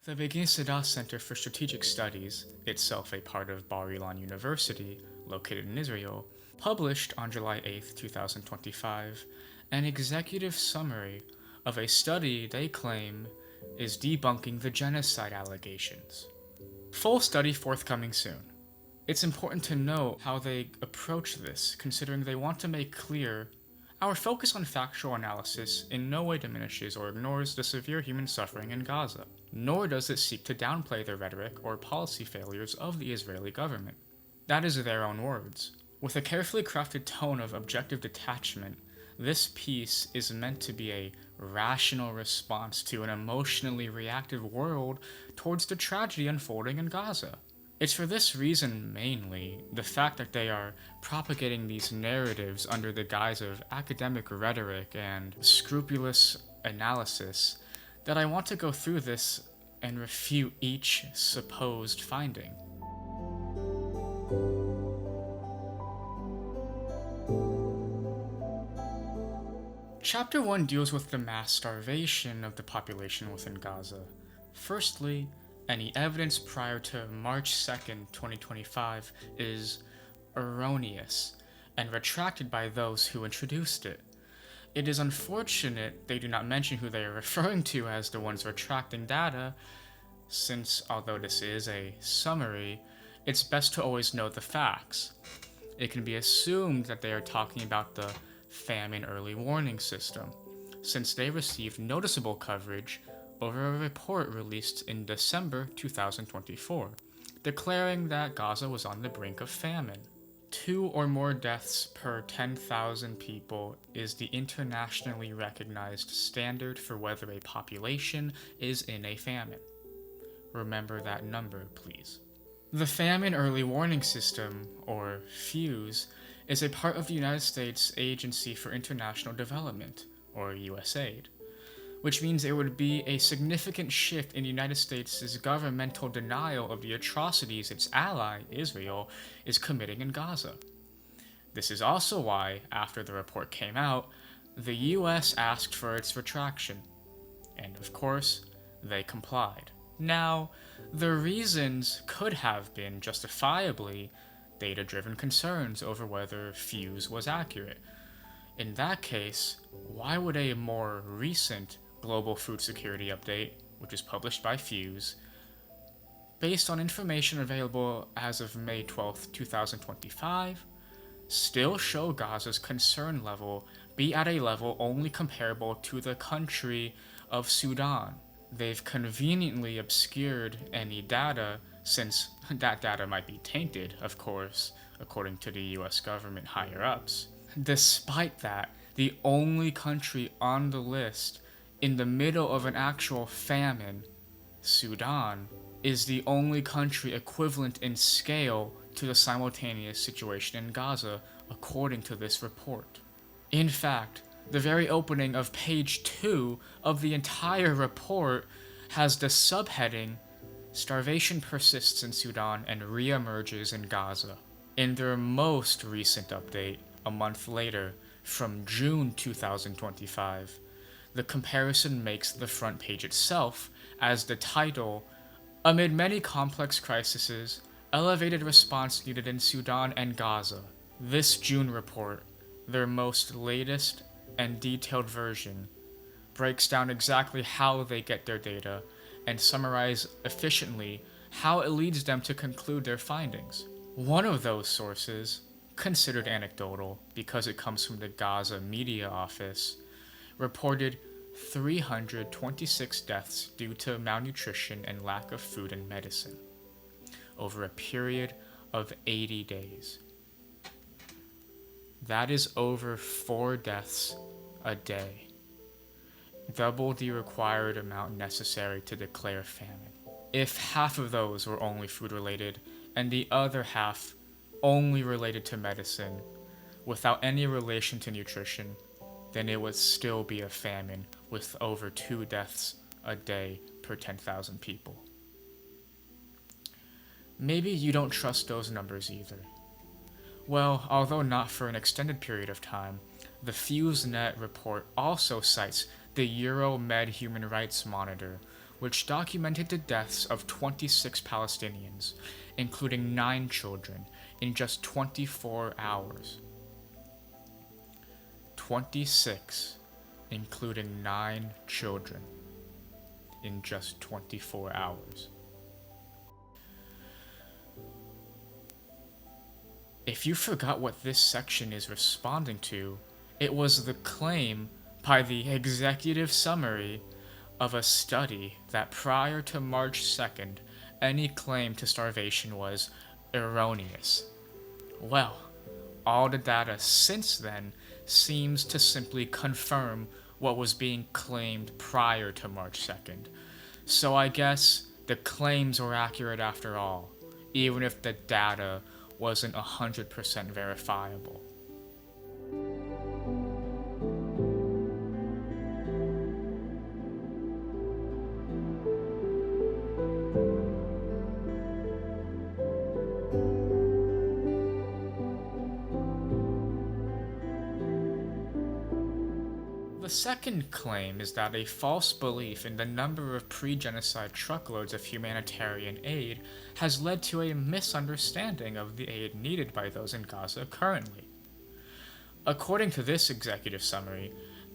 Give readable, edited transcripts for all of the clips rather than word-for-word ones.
The Begin Sadat Center for Strategic Studies, itself a part of Bar-Ilan University, located in Israel, published on July 8, 2025, an executive summary of a study they claim is debunking the genocide allegations. Full study forthcoming soon. It's important to know how they approach this, considering they want to make clear our focus on factual analysis in no way diminishes or ignores the severe human suffering in Gaza, nor does it seek to downplay the rhetoric or policy failures of the Israeli government. That is their own words. With a carefully crafted tone of objective detachment, this piece is meant to be a rational response to an emotionally reactive world towards the tragedy unfolding in Gaza. It's for this reason mainly, the fact that they are propagating these narratives under the guise of academic rhetoric and scrupulous analysis, that I want to go through this and refute each supposed finding. Chapter 1 deals with the mass starvation of the population within Gaza. Firstly, any evidence prior to March 2nd, 2025 is erroneous and retracted by those who introduced it. It is unfortunate they do not mention who they are referring to as the ones retracting data, since although this is a summary, it's best to always know the facts. It can be assumed that they are talking about the famine early warning system, since they received noticeable coverage over a report released in December 2024, declaring that Gaza was on the brink of famine. 2 or more deaths per 10,000 people is the internationally recognized standard for whether a population is in a famine. Remember that number, please. The Famine Early Warning System, or FEWS, is a part of the United States Agency for International Development, or USAID, which means it would be a significant shift in the United States' governmental denial of the atrocities its ally, Israel, is committing in Gaza. This is also why, after the report came out, the US asked for its retraction. And of course, they complied. Now, the reasons could have been justifiably data-driven concerns over whether FEWS was accurate. In that case, why would a more recent Global Food Security Update, which is published by FEWS, based on information available as of May 12, 2025, still show Gaza's concern level be at a level only comparable to the country of Sudan? They've conveniently obscured any data, since that data might be tainted, of course, according to the US government higher-ups. Despite that, the only country on the list in the middle of an actual famine, Sudan, is the only country equivalent in scale to the simultaneous situation in Gaza, according to this report. In fact, the very opening of page 2 of the entire report has the subheading, "Starvation persists in Sudan and re-emerges in Gaza." In their most recent update, a month later, from June 2025, the comparison makes the front page itself as the title, "Amid many complex crises, elevated response needed in Sudan and Gaza." This June report, their most latest and detailed version, breaks down exactly how they get their data and summarize efficiently how it leads them to conclude their findings. One of those sources, considered anecdotal because it comes from the Gaza Media Office, reported 326 deaths due to malnutrition and lack of food and medicine over a period of 80 days. That is over 4 deaths a day, double the required amount necessary to declare famine. If half of those were only food related and the other half only related to medicine, without any relation to nutrition, then it would still be a famine with over 2 deaths a day per 10,000 people. Maybe you don't trust those numbers either. Well, although not for an extended period of time, the FEWSnet report also cites the Euromed Human Rights Monitor, which documented the deaths of 26 Palestinians, including 9 children, in just 24 hours. 26, including 9 children, in just 24 hours. If you forgot what this section is responding to, it was the claim by the executive summary of a study that prior to March 2nd, any claim to starvation was erroneous. Well, all the data since then seems to simply confirm what was being claimed prior to March 2nd. So I guess the claims were accurate after all, even if the data wasn't 100% verifiable. The second claim is that a false belief in the number of pre-genocide truckloads of humanitarian aid has led to a misunderstanding of the aid needed by those in Gaza currently. According to this executive summary,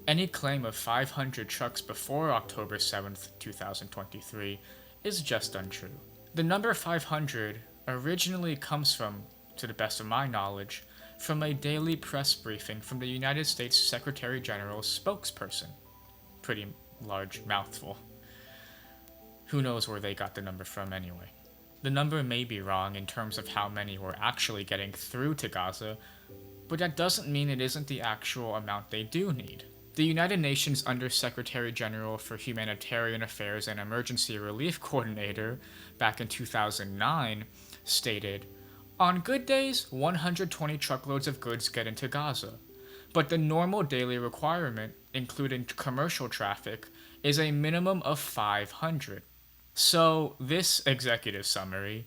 any claim of 500 trucks before October 7th, 2023 is just untrue. The number 500 originally comes from, to the best of my knowledge, from a daily press briefing from the United States Secretary General's spokesperson. Pretty large mouthful. Who knows where they got the number from anyway. The number may be wrong in terms of how many were actually getting through to Gaza, but that doesn't mean it isn't the actual amount they do need. The United Nations Under-Secretary General for Humanitarian Affairs and Emergency Relief Coordinator, back in 2009, stated, "On good days, 120 truckloads of goods get into Gaza, but the normal daily requirement, including commercial traffic, is a minimum of 500. So this executive summary,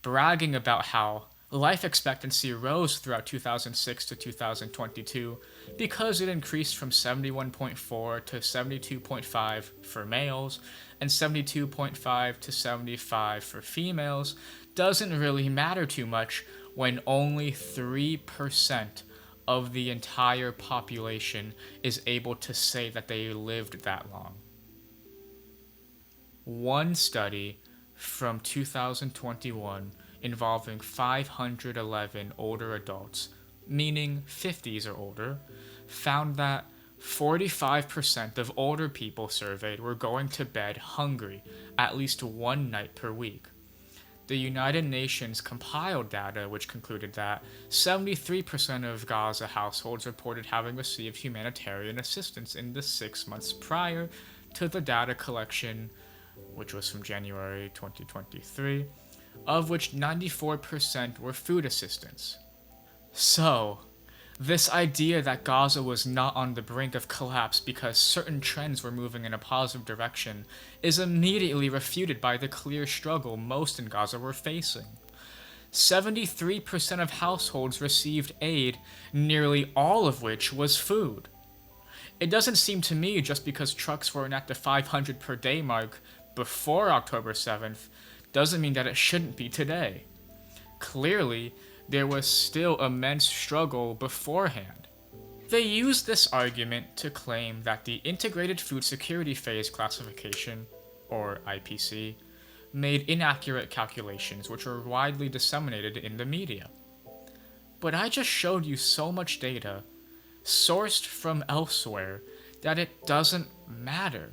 bragging about how life expectancy rose throughout 2006 to 2022 because it increased from 71.4 to 72.5 for males and 72.5 to 75 for females, doesn't really matter too much when only 3% of the entire population is able to say that they lived that long." One study from 2021 involving 511 older adults, meaning 50s or older, found that 45% of older people surveyed were going to bed hungry at least one night per week. The United Nations compiled data which concluded that 73% of Gaza households reported having received humanitarian assistance in the 6 months prior to the data collection, which was from January 2023, of which 94% were food assistance. So, this idea that Gaza was not on the brink of collapse because certain trends were moving in a positive direction is immediately refuted by the clear struggle most in Gaza were facing. 73% of households received aid, nearly all of which was food. It doesn't seem to me just because trucks weren't at the 500 per day mark before October 7th doesn't mean that it shouldn't be today. Clearly, there was still immense struggle beforehand. They used this argument to claim that the Integrated Food Security Phase Classification, or IPC, made inaccurate calculations which were widely disseminated in the media. But I just showed you so much data, sourced from elsewhere, that it doesn't matter.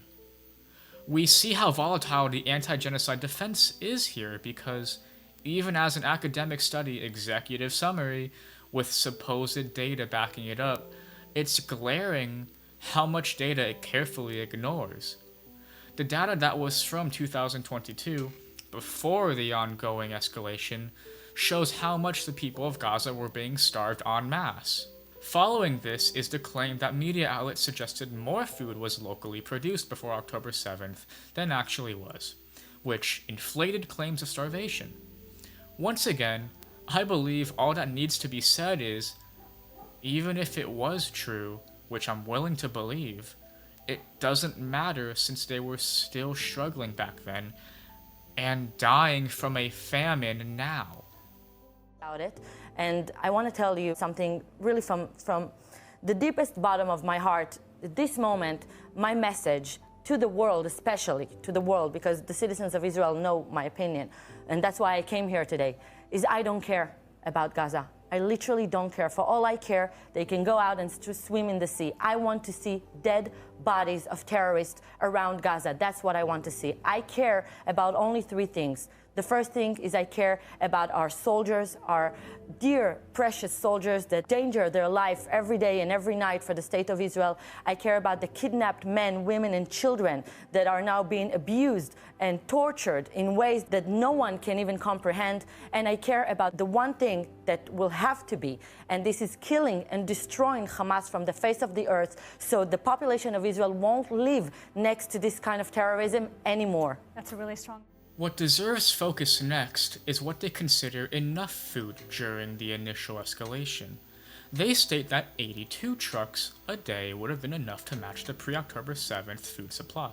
We see how volatile the anti-genocide defense is here because even as an academic study executive summary with supposed data backing it up, it's glaring how much data it carefully ignores. The data that was from 2022, before the ongoing escalation, shows how much the people of Gaza were being starved en masse. Following this is the claim that media outlets suggested more food was locally produced before October 7th than actually was, which inflated claims of starvation. Once again, I believe all that needs to be said is, even if it was true, which I'm willing to believe, it doesn't matter since they were still struggling back then and dying from a famine now. About it, and I want to tell you something really from the deepest bottom of my heart. At this moment, my message to the world, especially to the world, because the citizens of Israel know my opinion, and that's why I came here today, is I don't care about Gaza. I literally don't care. For all I care, they can go out and swim in the sea. I want to see dead bodies of terrorists around Gaza. That's what I want to see. I care about only three things. The first thing is I care about our soldiers, our dear, precious soldiers that danger their life every day and every night for the state of Israel. I care about the kidnapped men, women, and children that are now being abused and tortured in ways that no one can even comprehend. And I care about the one thing that will have to be, and this is killing and destroying Hamas from the face of the earth, so the population of Israel won't live next to this kind of terrorism anymore. That's a really strong. What deserves focus next is what they consider enough food during the initial escalation. They state that 82 trucks a day would have been enough to match the pre-October 7th food supply.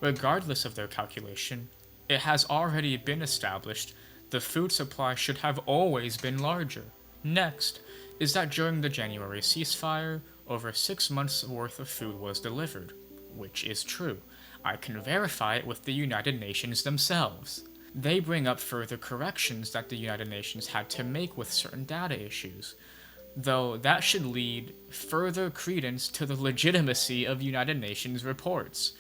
Regardless of their calculation, it has already been established the food supply should have always been larger. Next is that during the January ceasefire, over 6 months worth of food was delivered, which is true. I can verify it with the United Nations themselves. They bring up further corrections that the United Nations had to make with certain data issues, though that should lead further credence to the legitimacy of United Nations reports.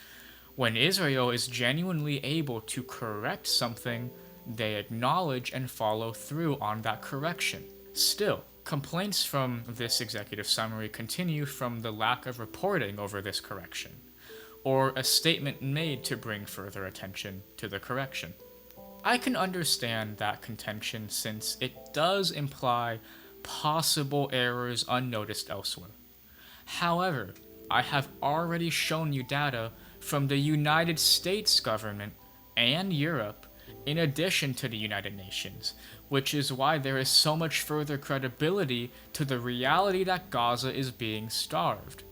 When Israel is genuinely able to correct something, they acknowledge and follow through on that correction. Still, complaints from this executive summary continue from the lack of reporting over this correction, or a statement made to bring further attention to the correction. I can understand that contention since it does imply possible errors unnoticed elsewhere. However, I have already shown you data from the United States government and Europe, in addition to the United Nations, which is why there is so much further credibility to the reality that Gaza is being starved.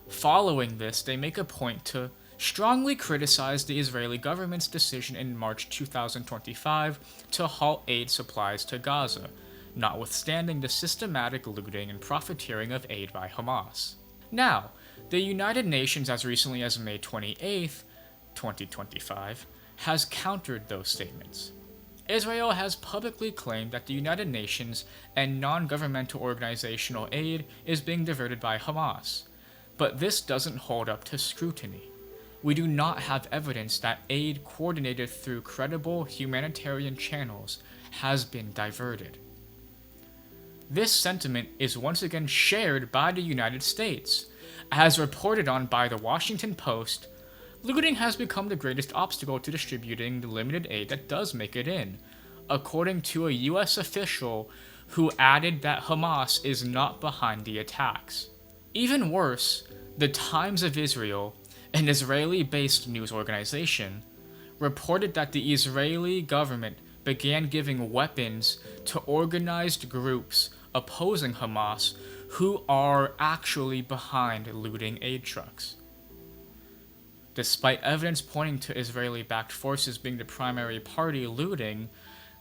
Following this, they make a point to strongly criticize the Israeli government's decision in March 2025 to halt aid supplies to Gaza, notwithstanding the systematic looting and profiteering of aid by Hamas. Now, the United Nations, as recently as May 28, 2025, has countered those statements. Israel has publicly claimed that the United Nations and non-governmental organizational aid is being diverted by Hamas, but this doesn't hold up to scrutiny. We do not have evidence that aid coordinated through credible humanitarian channels has been diverted. This sentiment is once again shared by the United States. As reported on by the Washington Post, looting has become the greatest obstacle to distributing the limited aid that does make it in, according to a US official who added that Hamas is not behind the attacks. Even worse, the Times of Israel, an Israeli-based news organization, reported that the Israeli government began giving weapons to organized groups opposing Hamas who are actually behind looting aid trucks. Despite evidence pointing to Israeli-backed forces being the primary party looting,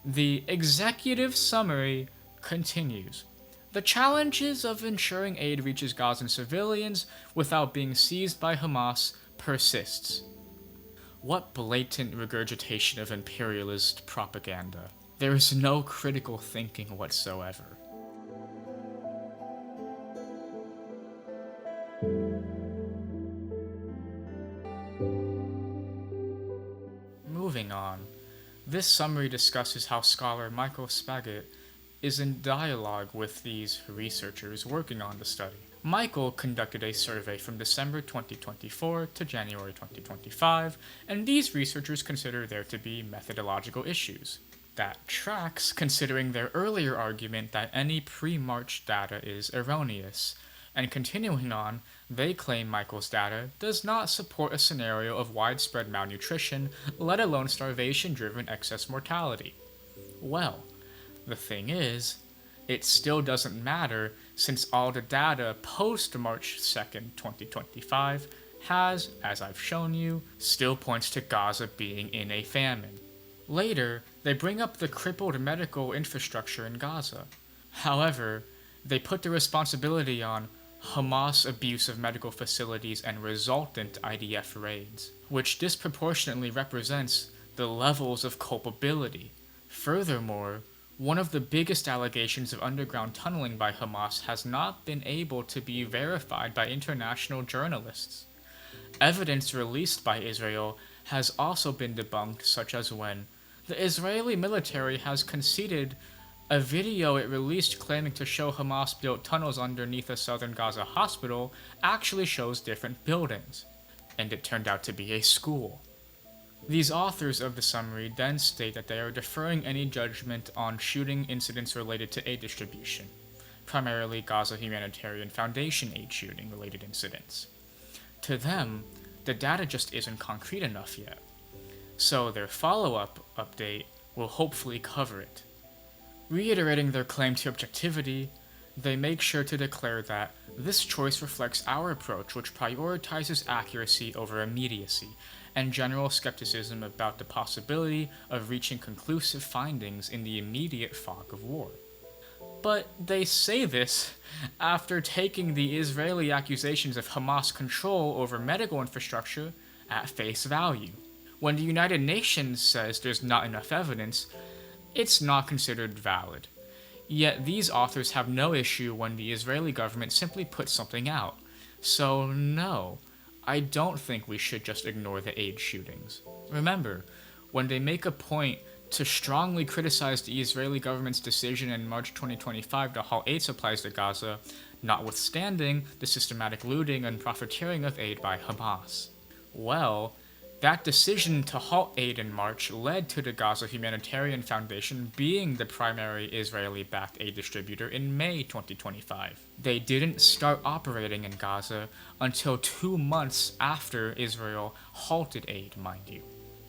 the executive summary continues. The challenges of ensuring aid reaches Gazan civilians without being seized by Hamas persists. What blatant regurgitation of imperialist propaganda. There is no critical thinking whatsoever. Moving on, this summary discusses how scholar Michael Spagat is in dialogue with these researchers working on the study. Michael conducted a survey from December 2024 to January 2025, and these researchers consider there to be methodological issues. That tracks considering their earlier argument that any pre-March data is erroneous, and continuing on, they claim Michael's data does not support a scenario of widespread malnutrition, let alone starvation-driven excess mortality. Well, the thing is, it still doesn't matter since all the data post March 2nd, 2025 has, as I've shown you, still points to Gaza being in a famine. Later, they bring up the crippled medical infrastructure in Gaza. However, they put the responsibility on Hamas abuse of medical facilities and resultant IDF raids, which disproportionately represents the levels of culpability. Furthermore, one of the biggest allegations of underground tunneling by Hamas has not been able to be verified by international journalists. Evidence released by Israel has also been debunked, such as when the Israeli military has conceded a video it released claiming to show Hamas built tunnels underneath a southern Gaza hospital actually shows different buildings, and it turned out to be a school. These authors of the summary then state that they are deferring any judgment on shooting incidents related to aid distribution, primarily Gaza Humanitarian Foundation aid shooting related incidents. To them, the data just isn't concrete enough yet, so their follow-up update will hopefully cover it. Reiterating their claim to objectivity, they make sure to declare that this choice reflects our approach, which prioritizes accuracy over immediacy, and general skepticism about the possibility of reaching conclusive findings in the immediate fog of war. But they say this after taking the Israeli accusations of Hamas control over medical infrastructure at face value. When the United Nations says there's not enough evidence, it's not considered valid. Yet these authors have no issue when the Israeli government simply puts something out. So no, I don't think we should just ignore the aid shootings. Remember, when they make a point to strongly criticize the Israeli government's decision in March 2025 to halt aid supplies to Gaza, notwithstanding the systematic looting and profiteering of aid by Hamas. Well, that decision to halt aid in March led to the Gaza Humanitarian Foundation being the primary Israeli-backed aid distributor in May 2025. They didn't start operating in Gaza until 2 months after Israel halted aid, mind you.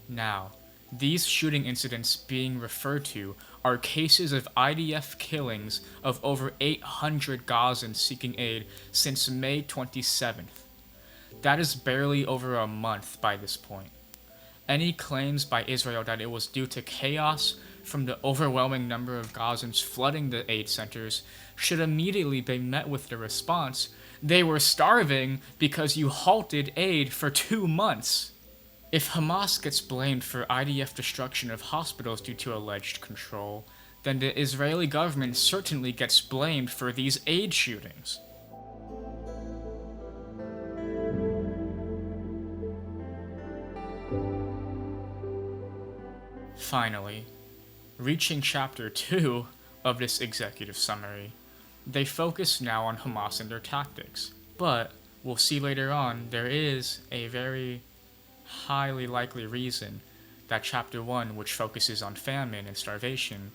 Now, these shooting incidents being referred to are cases of IDF killings of over 800 Gazans seeking aid since May 27th. That is barely over a month by this point. Any claims by Israel that it was due to chaos from the overwhelming number of Gazans flooding the aid centers should immediately be met with the response, "They were starving because you halted aid for 2 months." If Hamas gets blamed for IDF destruction of hospitals due to alleged control, then the Israeli government certainly gets blamed for these aid shootings. Finally, reaching chapter 2 of this executive summary, they focus now on Hamas and their tactics. But, we'll see later on, there is a very highly likely reason that chapter 1, which focuses on famine and starvation,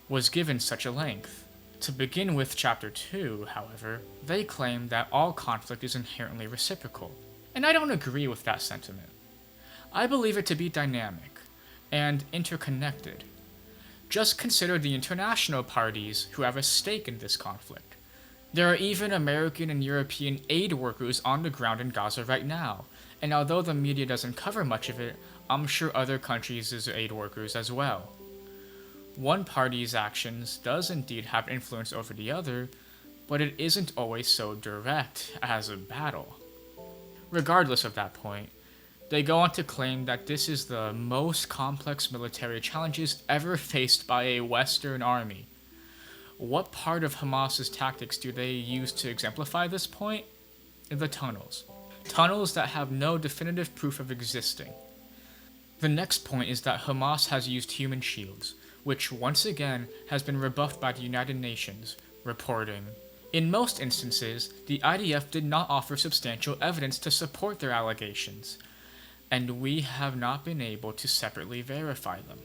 was given such a length. To begin with chapter 2, however, they claim that all conflict is inherently reciprocal, and I don't agree with that sentiment. I believe it to be dynamic and interconnected. Just consider the international parties who have a stake in this conflict. There are even American and European aid workers on the ground in Gaza right now, and although the media doesn't cover much of it, I'm sure other countries use aid workers as well. One party's actions does indeed have influence over the other, but it isn't always so direct as a battle. Regardless of that point, they go on to claim that this is the most complex military challenges ever faced by a Western army. What part of Hamas's tactics do they use to exemplify this point? The tunnels. Tunnels that have no definitive proof of existing. The next point is that Hamas has used human shields, which once again has been rebuffed by the United Nations, reporting, "In most instances, the IDF did not offer substantial evidence to support their allegations, and we have not been able to separately verify them."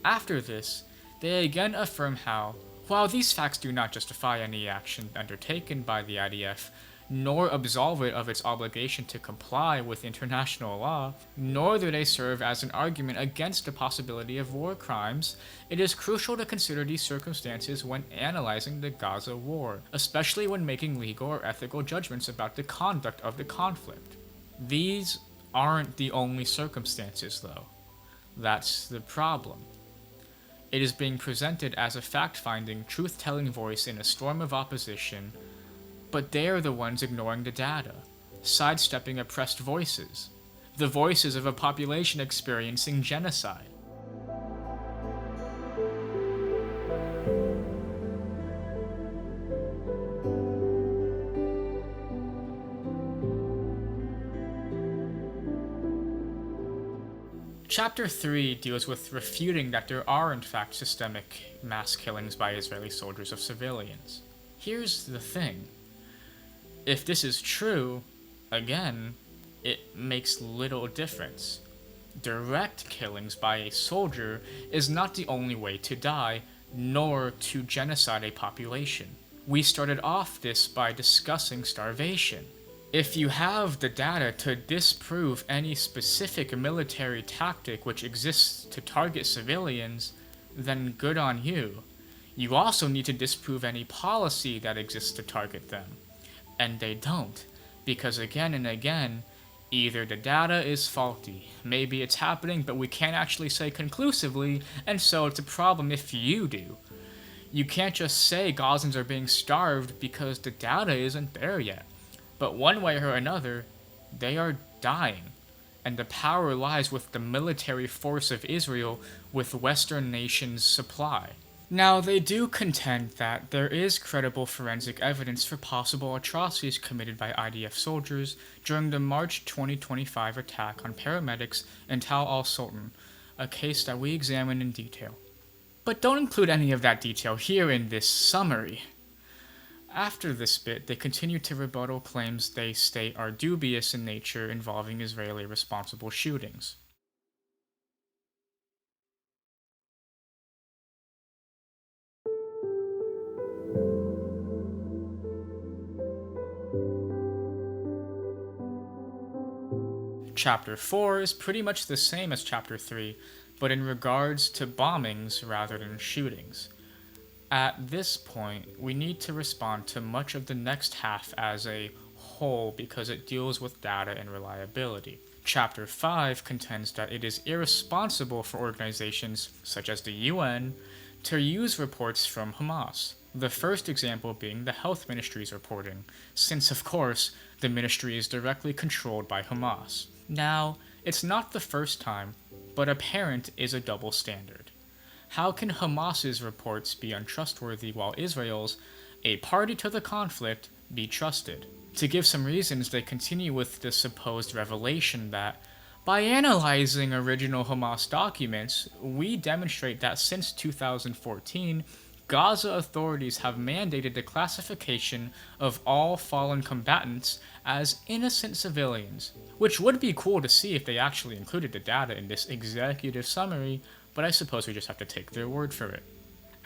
After this, they again affirm how, while these facts do not justify any action undertaken by the IDF, nor absolve it of its obligation to comply with international law, nor do they serve as an argument against the possibility of war crimes, it is crucial to consider these circumstances when analyzing the Gaza war, especially when making legal or ethical judgments about the conduct of the conflict. These aren't the only circumstances, though. That's the problem. It is being presented as a fact-finding, truth-telling voice in a storm of opposition, but they are the ones ignoring the data, sidestepping oppressed voices, the voices of a population experiencing genocide. Chapter 3 deals with refuting that there are in fact systemic mass killings by Israeli soldiers of civilians. Here's the thing. If this is true, again, it makes little difference. Direct killings by a soldier is not the only way to die, nor to genocide a population. We started off this by discussing starvation. If you have the data to disprove any specific military tactic which exists to target civilians, then good on you. You also need to disprove any policy that exists to target them. And they don't, because again and again, either the data is faulty, maybe it's happening but we can't actually say conclusively, and so it's a problem if you do. You can't just say Gazans are being starved because the data isn't there yet. But one way or another, they are dying, and the power lies with the military force of Israel with Western nations' supply. Now, they do contend that there is credible forensic evidence for possible atrocities committed by IDF soldiers during the March 2025 attack on paramedics in Tal al-Sultan, a case that we examine in detail. But don't include any of that detail here in this summary. After this bit, they continue to rebuttal claims they state are dubious in nature involving Israeli responsible shootings. Chapter 4 is pretty much the same as Chapter 3, but in regards to bombings rather than shootings. At this point, we need to respond to much of the next half as a whole because it deals with data and reliability. Chapter 5 contends that it is irresponsible for organizations such as the UN to use reports from Hamas. The first example being the health ministry's reporting, since of course, the ministry is directly controlled by Hamas. Now, it's not the first time, but apparent is a double standard. How can Hamas's reports be untrustworthy while Israel's, a party to the conflict, be trusted? To give some reasons, they continue with the supposed revelation that, by analyzing original Hamas documents, we demonstrate that since 2014, Gaza authorities have mandated the classification of all fallen combatants as innocent civilians, which would be cool to see if they actually included the data in this executive summary, but I suppose we just have to take their word for it.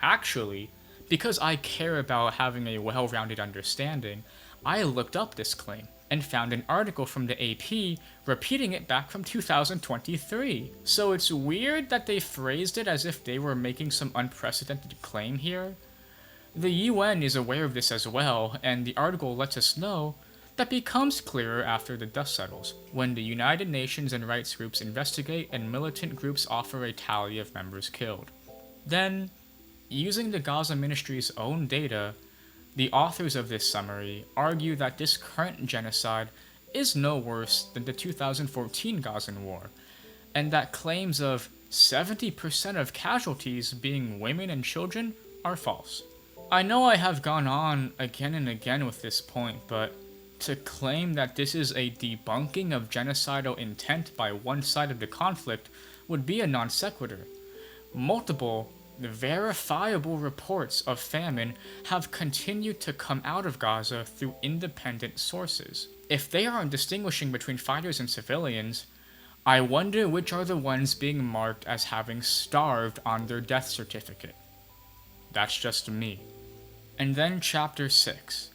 Actually, because I care about having a well-rounded understanding, I looked up this claim and found an article from the AP repeating it back from 2023. So it's weird that they phrased it as if they were making some unprecedented claim here. The UN is aware of this as well, and the article lets us know that becomes clearer after the dust settles, when the United Nations and rights groups investigate and militant groups offer a tally of members killed. Then, using the Gaza Ministry's own data, the authors of this summary argue that this current genocide is no worse than the 2014 Gazan war, and that claims of 70% of casualties being women and children are false. I know I have gone on again and again with this point, but to claim that this is a debunking of genocidal intent by one side of the conflict would be a non sequitur. Multiple, verifiable reports of famine have continued to come out of Gaza through independent sources. If they aren't distinguishing between fighters and civilians, I wonder which are the ones being marked as having starved on their death certificate. That's just me. And then Chapter 6.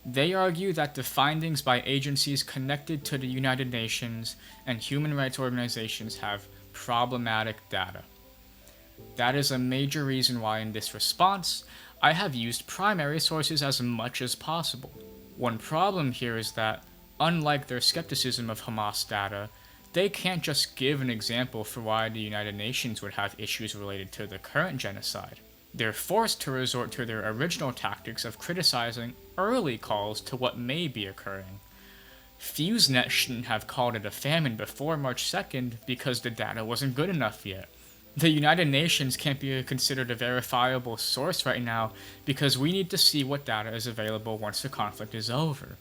They argue that the findings by agencies connected to the United Nations and human rights organizations have problematic data. That is a major reason why in this response, I have used primary sources as much as possible. One problem here is that Unlike their skepticism of Hamas data, they can't just give an example for why the United Nations would have issues related to the current genocide. They're forced to resort to their original tactics of criticizing early calls to what may be occurring. FuseNet shouldn't have called it a famine before March 2nd because the data wasn't good enough yet. The United Nations can't be considered a verifiable source right now because we need to see what data is available once the conflict is over.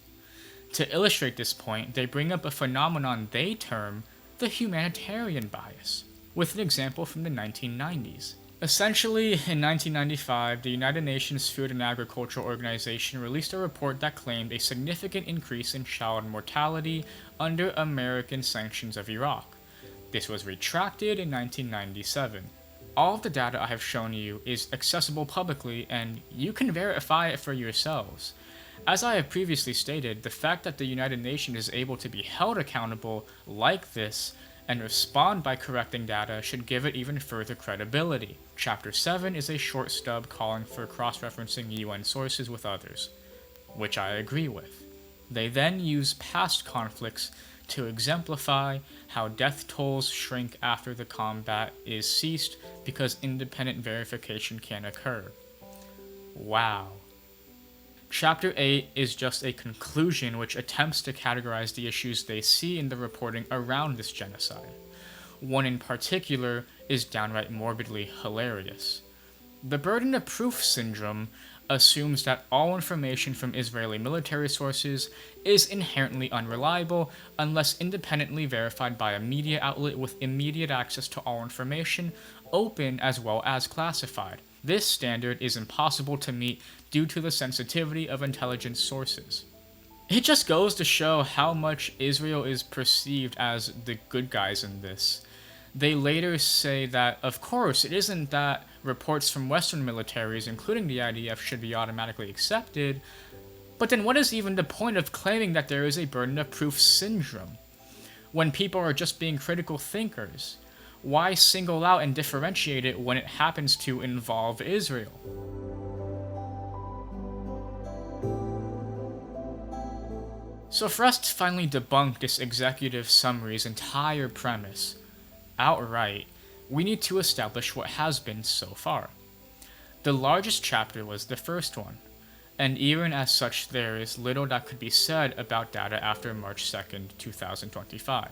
To illustrate this point, they bring up a phenomenon they term the humanitarian bias, with an example from the 1990s. Essentially, in 1995, the United Nations Food and Agriculture Organization released a report that claimed a significant increase in child mortality under American sanctions of Iraq. This was retracted in 1997. All of the data I have shown you is accessible publicly, and you can verify it for yourselves. As I have previously stated, the fact that the United Nations is able to be held accountable like this and respond by correcting data should give it even further credibility. Chapter 7 is a short stub calling for cross-referencing UN sources with others, which I agree with. They then use past conflicts to exemplify how death tolls shrink after the combat is ceased because independent verification can occur. Wow. Chapter 8 is just a conclusion which attempts to categorize the issues they see in the reporting around this genocide. One in particular is downright morbidly hilarious. The burden of proof syndrome assumes that all information from Israeli military sources is inherently unreliable unless independently verified by a media outlet with immediate access to all information, open as well as classified. This standard is impossible to meet due to the sensitivity of intelligence sources. It just goes to show how much Israel is perceived as the good guys in this. They later say that, of course, it isn't that reports from Western militaries, including the IDF, should be automatically accepted, but then what is even the point of claiming that there is a burden of proof syndrome when people are just being critical thinkers? Why single out and differentiate it when it happens to involve Israel? So for us to finally debunk this executive summary's entire premise outright, we need to establish what has been so far. The largest chapter was the first one, and even as such there is little that could be said about data after March 2nd, 2025.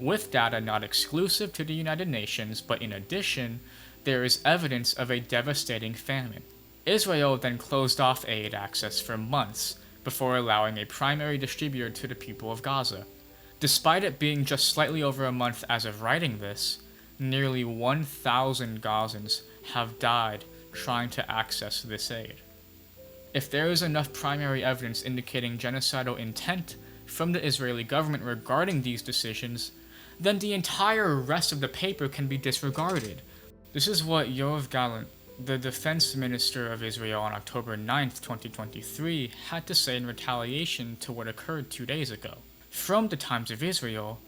With data not exclusive to the United Nations, but in addition, there is evidence of a devastating famine. Israel then closed off aid access for months before allowing a primary distributor to the people of Gaza. Despite it being just slightly over a month as of writing this, nearly 1,000 Gazans have died trying to access this aid. If there is enough primary evidence indicating genocidal intent from the Israeli government regarding these decisions, then the entire rest of the paper can be disregarded. This is what Yoav Gallant, the defense minister of Israel on October 9th, 2023, had to say in retaliation to what occurred 2 days ago. From the Times of Israel,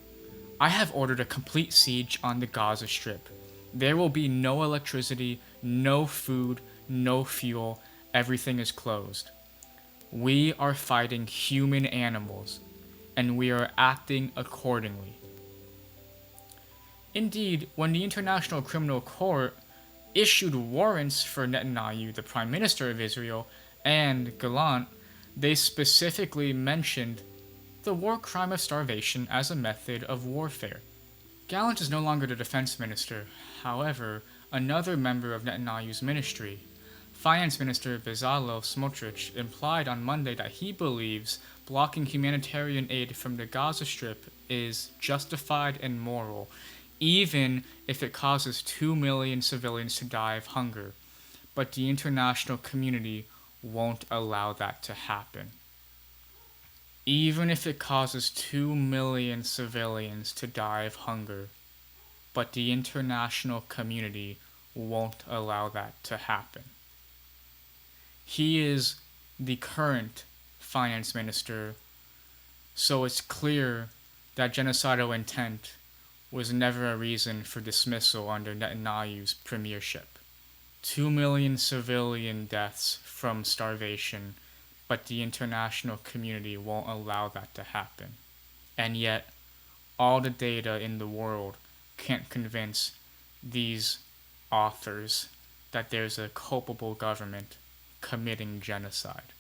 I have ordered a complete siege on the Gaza Strip. There will be no electricity, no food, no fuel, everything is closed. We are fighting human animals, and we are acting accordingly. Indeed, when the International Criminal Court issued warrants for Netanyahu, the Prime Minister of Israel, and Gallant, they specifically mentioned the war crime of starvation as a method of warfare. Gallant is no longer the defense minister. However, another member of Netanyahu's ministry, Finance Minister Bezalel Smotrich, implied on Monday that he believes blocking humanitarian aid from the Gaza Strip is justified and moral, even if it causes 2 million civilians to die of hunger. But the international community won't allow that to happen. Even if it causes 2 million civilians to die of hunger, but the international community won't allow that to happen. He is the current finance minister, so it's clear that genocidal intent was never a reason for dismissal under Netanyahu's premiership. 2 million civilian deaths from starvation but the international community won't allow that to happen. And yet, all the data in the world can't convince these authors that there's a culpable government committing genocide.